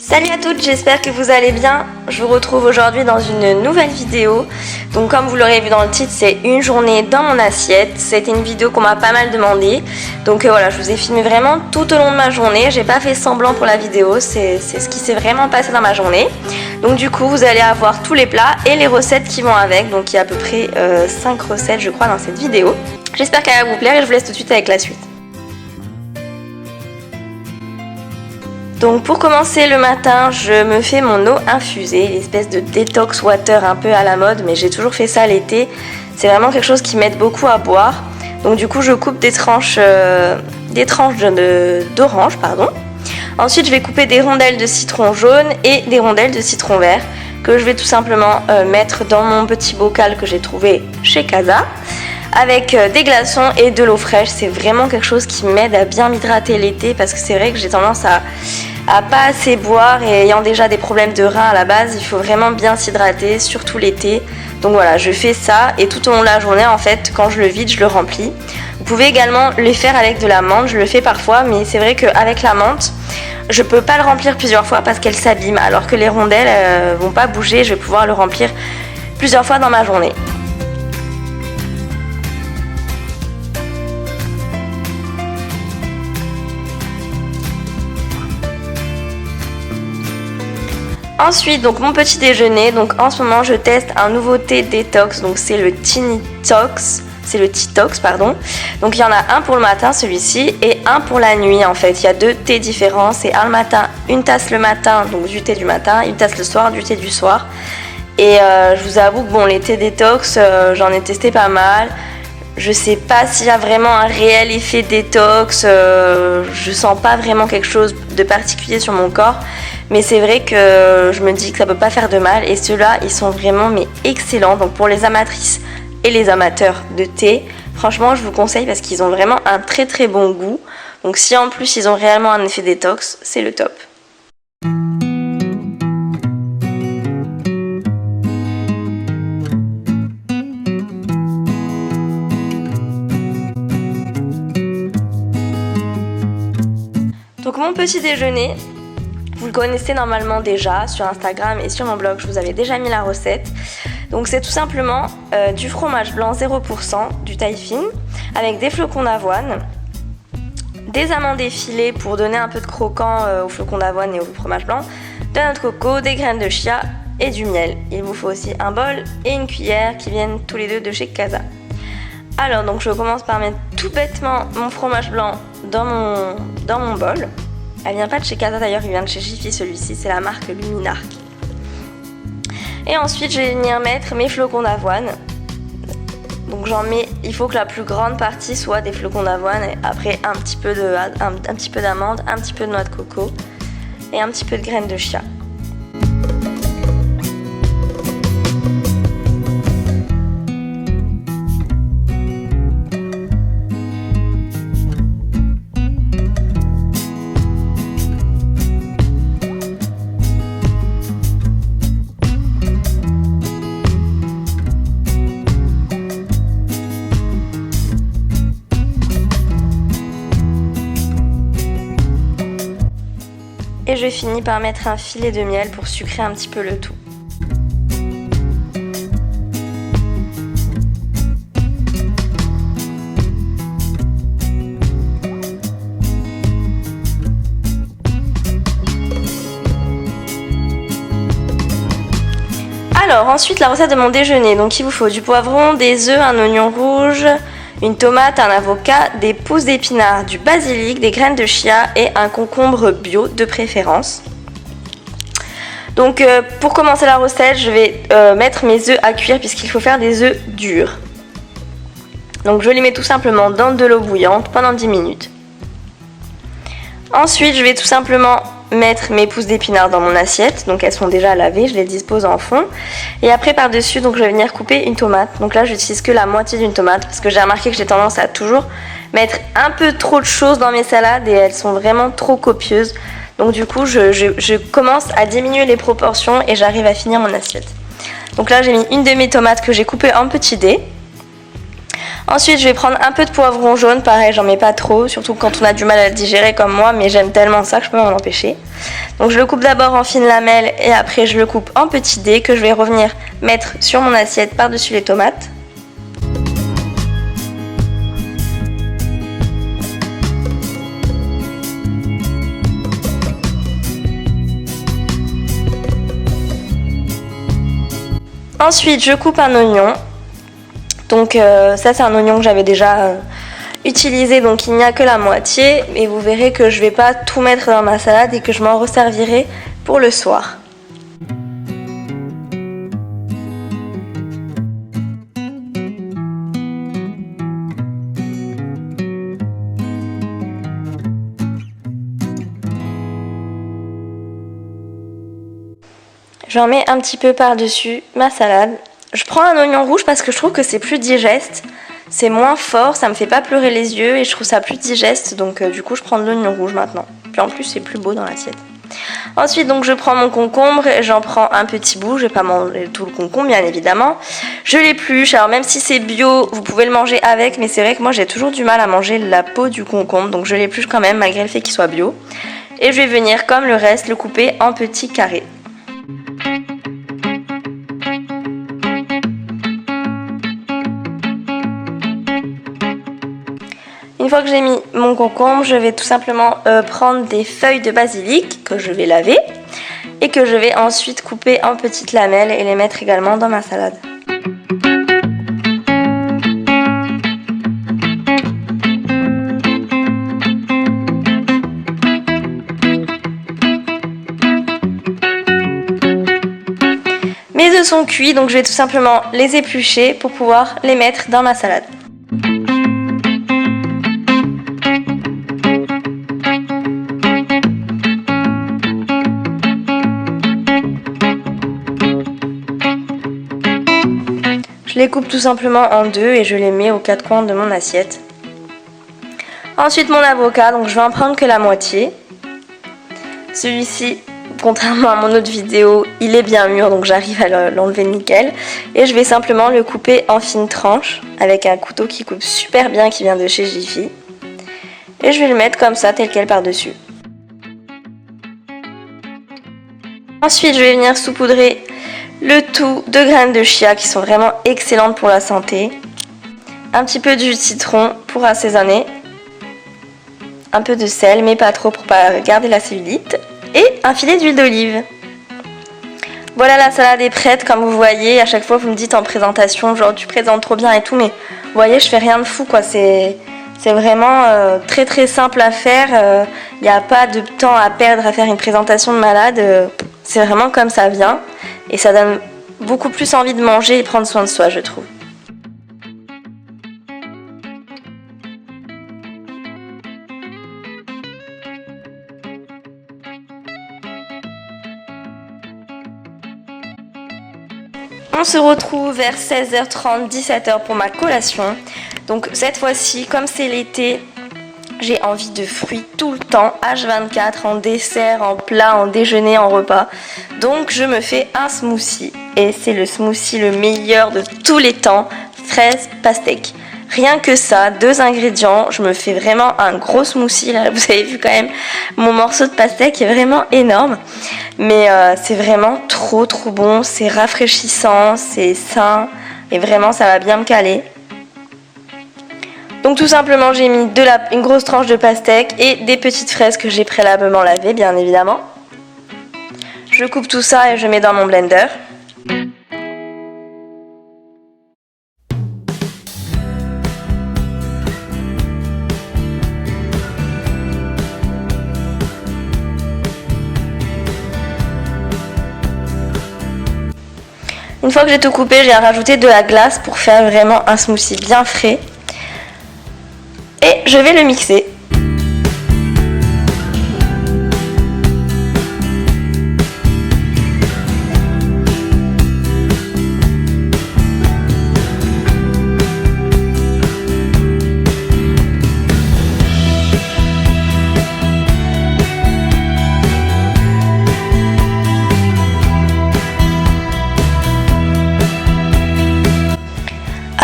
Salut à toutes, j'espère que vous allez bien. Je vous retrouve aujourd'hui dans une nouvelle vidéo. Donc comme vous l'aurez vu dans le titre, c'est une journée dans mon assiette. C'était une vidéo qu'on m'a pas mal demandé. Donc voilà, je vous ai filmé vraiment tout au long de ma journée. J'ai pas fait semblant pour la vidéo, c'est ce qui s'est vraiment passé dans ma journée. Donc du coup, vous allez avoir tous les plats et les recettes qui vont avec. Donc il y a à peu près 5 recettes je crois dans cette vidéo. J'espère qu'elle va vous plaire et je vous laisse tout de suite avec la suite. Donc pour commencer le matin, je me fais mon eau infusée, l'espèce de détox water un peu à la mode, mais j'ai toujours fait ça l'été. C'est vraiment quelque chose qui m'aide beaucoup à boire. Donc du coup je coupe des tranches d'orange, pardon. Ensuite je vais couper des rondelles de citron jaune et des rondelles de citron vert que je vais tout simplement mettre dans mon petit bocal que j'ai trouvé chez Casa. Avec des glaçons et de l'eau fraîche, c'est vraiment quelque chose qui m'aide à bien m'hydrater l'été parce que c'est vrai que j'ai tendance à pas assez boire et ayant déjà des problèmes de reins à la base, il faut vraiment bien s'hydrater, surtout l'été. Donc voilà, je fais ça et tout au long de la journée en fait, quand je le vide, je le remplis. Vous pouvez également le faire avec de la menthe, je le fais parfois, mais c'est vrai qu'avec la menthe, je peux pas le remplir plusieurs fois parce qu'elle s'abîme, alors que les rondelles vont pas bouger, je vais pouvoir le remplir plusieurs fois dans ma journée. Ensuite, donc mon petit déjeuner, donc en ce moment je teste un nouveau thé détox, donc c'est le Tinitox, pardon. Donc il y en a un pour le matin celui-ci et un pour la nuit en fait. Il y a deux thés différents, c'est un le matin, une tasse le matin, donc du thé du matin, une tasse le soir, du thé du soir. Et je vous avoue que bon, les thés détox, j'en ai testé pas mal. Je sais pas s'il y a vraiment un réel effet détox, je sens pas vraiment quelque chose de particulier sur mon corps. Mais c'est vrai que je me dis que ça peut pas faire de mal et ceux-là ils sont vraiment excellents. Donc pour les amatrices et les amateurs de thé, franchement je vous conseille parce qu'ils ont vraiment un très très bon goût. Donc si en plus ils ont réellement un effet détox, c'est le top. Donc mon petit déjeuner, vous le connaissez normalement déjà sur Instagram et sur mon blog, je vous avais déjà mis la recette. Donc c'est tout simplement du fromage blanc 0%, du taille fine, avec des flocons d'avoine, des amandes effilées pour donner un peu de croquant aux flocons d'avoine et au fromage blanc, de la noix de coco, des graines de chia et du miel. Il vous faut aussi un bol et une cuillère qui viennent tous les deux de chez Casa. Alors donc je commence par mettre tout bêtement mon fromage blanc dans mon bol. Elle vient pas de chez Casa d'ailleurs, il vient de chez Jiffy celui-ci, c'est la marque Luminark. Et ensuite je vais venir mettre mes flocons d'avoine. Donc j'en mets, il faut que la plus grande partie soit des flocons d'avoine et après un petit peu d'amande, un petit peu de noix de coco et un petit peu de graines de chia. Et je finis par mettre un filet de miel pour sucrer un petit peu le tout. Alors ensuite la recette de mon déjeuner, donc il vous faut du poivron, des œufs, un oignon rouge, une tomate, un avocat, des pousses d'épinards, du basilic, des graines de chia et un concombre bio de préférence. Donc pour commencer la recette, je vais mettre mes œufs à cuire puisqu'il faut faire des œufs durs. Donc je les mets tout simplement dans de l'eau bouillante pendant 10 minutes. Ensuite je vais tout simplement mettre mes pousses d'épinards dans mon assiette, donc elles sont déjà lavées, je les dispose en fond. Et après par dessus, donc je vais venir couper une tomate. Donc là j'utilise que la moitié d'une tomate parce que j'ai remarqué que j'ai tendance à toujours mettre un peu trop de choses dans mes salades et elles sont vraiment trop copieuses. Donc du coup je commence à diminuer les proportions et j'arrive à finir mon assiette. Donc là j'ai mis une de mes tomates que j'ai coupée en petits dés. Ensuite, je vais prendre un peu de poivron jaune, pareil, j'en mets pas trop, surtout quand on a du mal à le digérer comme moi, mais j'aime tellement ça que je peux m'en empêcher. Donc je le coupe d'abord en fines lamelles et après je le coupe en petits dés que je vais revenir mettre sur mon assiette par-dessus les tomates. Ensuite, je coupe un oignon. Donc ça c'est un oignon que j'avais déjà utilisé, donc il n'y a que la moitié. Et vous verrez que je ne vais pas tout mettre dans ma salade et que je m'en resservirai pour le soir. J'en mets un petit peu par-dessus ma salade. Je prends un oignon rouge parce que je trouve que c'est plus digeste. C'est moins fort, ça me fait pas pleurer les yeux et je trouve ça plus digeste. Donc du coup je prends de l'oignon rouge maintenant. Puis en plus c'est plus beau dans l'assiette. Ensuite donc je prends mon concombre, j'en prends un petit bout. Je vais pas manger tout le concombre bien évidemment. Je l'épluche, alors même si c'est bio, vous pouvez le manger avec. Mais c'est vrai que moi j'ai toujours du mal à manger la peau du concombre. Donc je l'épluche quand même malgré le fait qu'il soit bio. Et je vais venir comme le reste le couper en petits carrés. Une fois que j'ai mis mon concombre, je vais tout simplement prendre des feuilles de basilic que je vais laver et que je vais ensuite couper en petites lamelles et les mettre également dans ma salade. Mes œufs sont cuits, donc je vais tout simplement les éplucher pour pouvoir les mettre dans ma salade. Je les coupe tout simplement en deux et je les mets aux quatre coins de mon assiette. Ensuite mon avocat, donc je vais en prendre que la moitié. Celui-ci, contrairement à mon autre vidéo, il est bien mûr donc j'arrive à l'enlever nickel. Et je vais simplement le couper en fines tranches avec un couteau qui coupe super bien qui vient de chez Jiffy. Et je vais le mettre comme ça tel quel par-dessus. Ensuite je vais venir saupoudrer le tout de graines de chia qui sont vraiment excellentes pour la santé. Un petit peu de jus de citron pour assaisonner. Un peu de sel mais pas trop pour pas garder la cellulite. Et un filet d'huile d'olive. Voilà, la salade est prête comme vous voyez. À chaque fois vous me dites en présentation genre tu présentes trop bien et tout, mais vous voyez je fais rien de fou quoi. C'est vraiment très très simple à faire. Il n'y a pas de temps à perdre à faire une présentation de malade. C'est vraiment comme ça vient. Et ça donne beaucoup plus envie de manger et prendre soin de soi, je trouve. On se retrouve vers 16h30, 17h pour ma collation. Donc cette fois-ci, comme c'est l'été, j'ai envie de fruits tout le temps, H24, en dessert, en plat, en déjeuner, en repas. Donc je me fais un smoothie. Et c'est le smoothie le meilleur de tous les temps, fraises, pastèques. Rien que ça, 2 ingrédients, je me fais vraiment un gros smoothie. Là, vous avez vu quand même, mon morceau de pastèque est vraiment énorme. Mais c'est vraiment trop bon, c'est rafraîchissant, c'est sain. Et vraiment, ça va bien me caler. Donc tout simplement j'ai mis une grosse tranche de pastèque et des petites fraises que j'ai préalablement lavées bien évidemment. Je coupe tout ça et je mets dans mon blender. Une fois que j'ai tout coupé, j'ai rajouté de la glace pour faire vraiment un smoothie bien frais. Et je vais le mixer.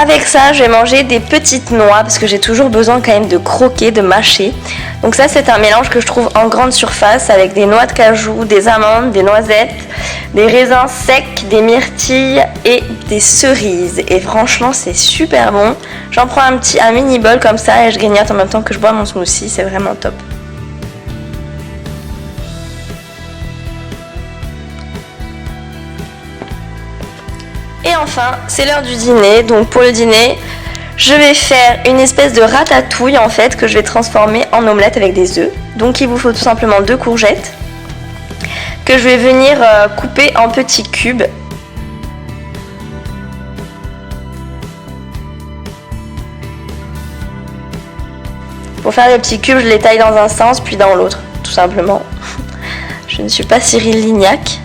Avec ça, je vais manger des petites noix parce que j'ai toujours besoin quand même de croquer, de mâcher. Donc ça, c'est un mélange que je trouve en grande surface avec des noix de cajou, des amandes, des noisettes, des raisins secs, des myrtilles et des cerises. Et franchement, c'est super bon. J'en prends un mini bol comme ça et je grignote en même temps que je bois mon smoothie. C'est vraiment top. Et enfin, c'est l'heure du dîner. Donc pour le dîner, je vais faire une espèce de ratatouille en fait que je vais transformer en omelette avec des œufs. Donc il vous faut tout simplement 2 courgettes que je vais venir couper en petits cubes. Pour faire les petits cubes, je les taille dans un sens puis dans l'autre, tout simplement. Je ne suis pas Cyril Lignac.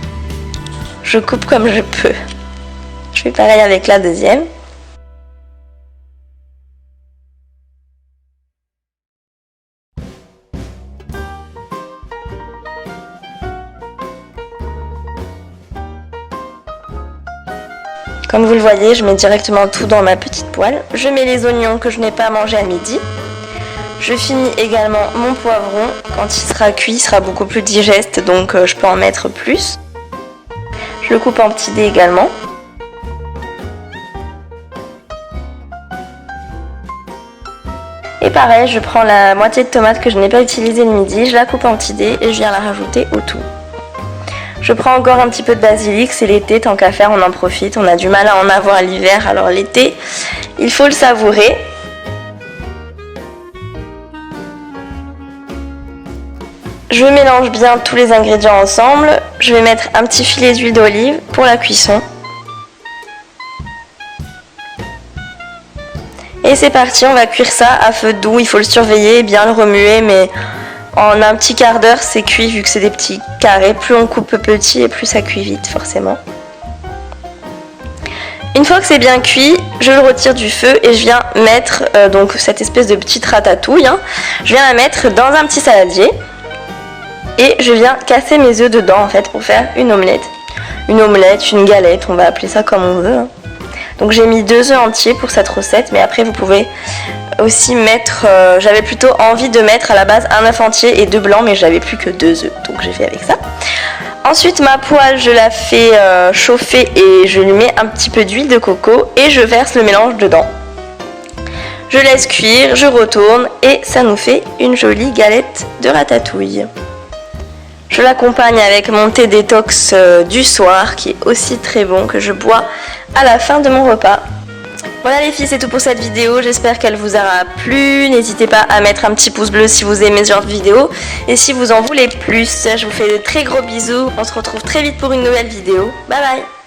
Je coupe comme je peux. Je fais pareil avec la deuxième. Comme vous le voyez, je mets directement tout dans ma petite poêle. Je mets les oignons que je n'ai pas mangés à midi. Je finis également mon poivron. Quand il sera cuit, il sera beaucoup plus digeste, donc je peux en mettre plus. Je le coupe en petits dés également. Et pareil, je prends la moitié de tomate que je n'ai pas utilisée le midi, je la coupe en petits dés et je viens la rajouter au tout. Je prends encore un petit peu de basilic, c'est l'été, tant qu'à faire on en profite, on a du mal à en avoir l'hiver, alors l'été, il faut le savourer. Je mélange bien tous les ingrédients ensemble, je vais mettre un petit filet d'huile d'olive pour la cuisson. Et c'est parti, on va cuire ça à feu doux, il faut le surveiller, bien le remuer, mais en un petit quart d'heure c'est cuit vu que c'est des petits carrés. Plus on coupe petit et plus ça cuit vite forcément. Une fois que c'est bien cuit, je le retire du feu et je viens mettre donc cette espèce de petite ratatouille. Je viens la mettre dans un petit saladier et je viens casser mes œufs dedans en fait pour faire une omelette. Une omelette, une galette, on va appeler ça comme on veut. Donc j'ai mis 2 œufs entiers pour cette recette, mais après vous pouvez aussi mettre, j'avais plutôt envie de mettre à la base un œuf entier et 2 blancs, mais j'avais plus que 2 œufs, donc j'ai fait avec ça. Ensuite ma poêle, je la fais chauffer et je lui mets un petit peu d'huile de coco et je verse le mélange dedans. Je laisse cuire, je retourne et ça nous fait une jolie galette de ratatouille. Je l'accompagne avec mon thé détox du soir qui est aussi très bon, que je bois à la fin de mon repas. Voilà les filles, c'est tout pour cette vidéo, j'espère qu'elle vous aura plu. N'hésitez pas à mettre un petit pouce bleu si vous aimez ce genre de vidéo et si vous en voulez plus. Je vous fais de très gros bisous, on se retrouve très vite pour une nouvelle vidéo. Bye bye.